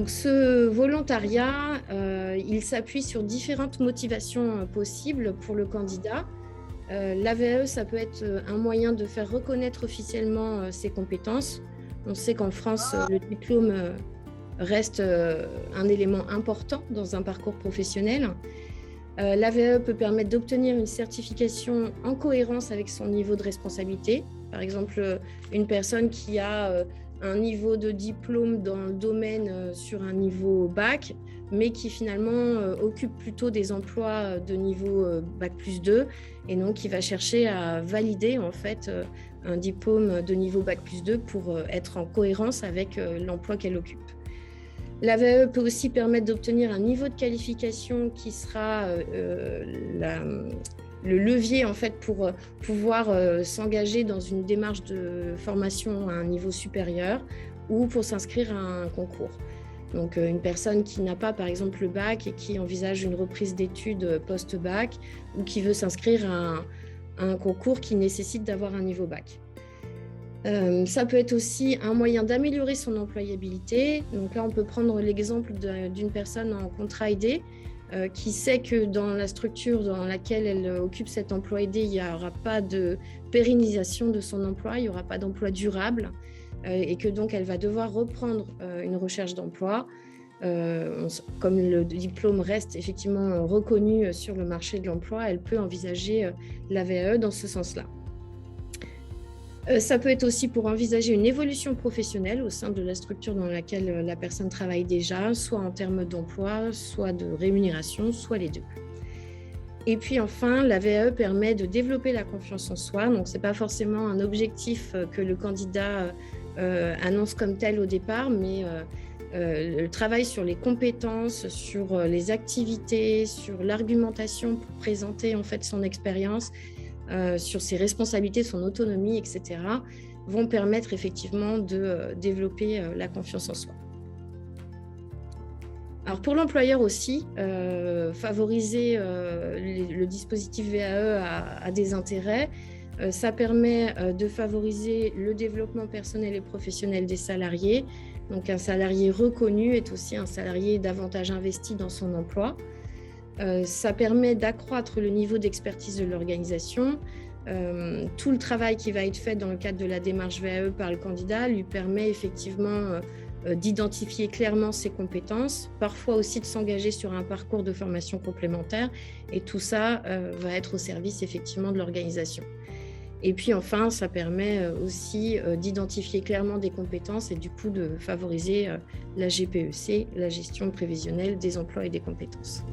Donc ce volontariat, il s'appuie sur différentes motivations possibles pour le candidat. L'AVAE, ça peut être un moyen de faire reconnaître officiellement ses compétences. On sait qu'en France, le diplôme reste un élément important dans un parcours professionnel. L'AVAE peut permettre d'obtenir une certification en cohérence avec son niveau de responsabilité. Par exemple, une personne qui a un niveau de diplôme dans le domaine sur un niveau bac, mais qui finalement occupe plutôt des emplois de niveau bac plus 2, et donc qui va chercher à valider en fait un diplôme de niveau bac plus 2 pour être en cohérence avec l'emploi qu'elle occupe. L'AVAE peut aussi permettre d'obtenir un niveau de qualification qui sera le levier en fait pour pouvoir s'engager dans une démarche de formation à un niveau supérieur ou pour s'inscrire à un concours. Donc une personne qui n'a pas par exemple le bac et qui envisage une reprise d'études post-bac ou qui veut s'inscrire à un concours qui nécessite d'avoir un niveau bac. Ça peut être aussi un moyen d'améliorer son employabilité. Donc là, on peut prendre l'exemple d'une personne en contrat aidé qui sait que dans la structure dans laquelle elle occupe cet emploi aidé, il n'y aura pas de pérennisation de son emploi, il n'y aura pas d'emploi durable et que donc elle va devoir reprendre une recherche d'emploi. Comme le diplôme reste effectivement reconnu sur le marché de l'emploi, elle peut envisager l'AVAE dans ce sens-là. Ça peut être aussi pour envisager une évolution professionnelle au sein de la structure dans laquelle la personne travaille déjà, soit en termes d'emploi, soit de rémunération, soit les deux. Et puis enfin, l'AVAE permet de développer la confiance en soi. Donc, ce n'est pas forcément un objectif que le candidat annonce comme tel au départ, mais le travail sur les compétences, sur les activités, sur l'argumentation pour présenter en fait son expérience, sur ses responsabilités, son autonomie, etc., vont permettre effectivement de développer la confiance en soi. Alors pour l'employeur aussi, favoriser le dispositif VAE a des intérêts. Ça permet de favoriser le développement personnel et professionnel des salariés. Donc un salarié reconnu est aussi un salarié davantage investi dans son emploi. Ça permet d'accroître le niveau d'expertise de l'organisation. Tout le travail qui va être fait dans le cadre de la démarche VAE par le candidat lui permet effectivement d'identifier clairement ses compétences, parfois aussi de s'engager sur un parcours de formation complémentaire. Et tout ça va être au service effectivement de l'organisation. Et puis enfin, ça permet aussi d'identifier clairement des compétences et du coup de favoriser la GPEC, la gestion prévisionnelle des emplois et des compétences.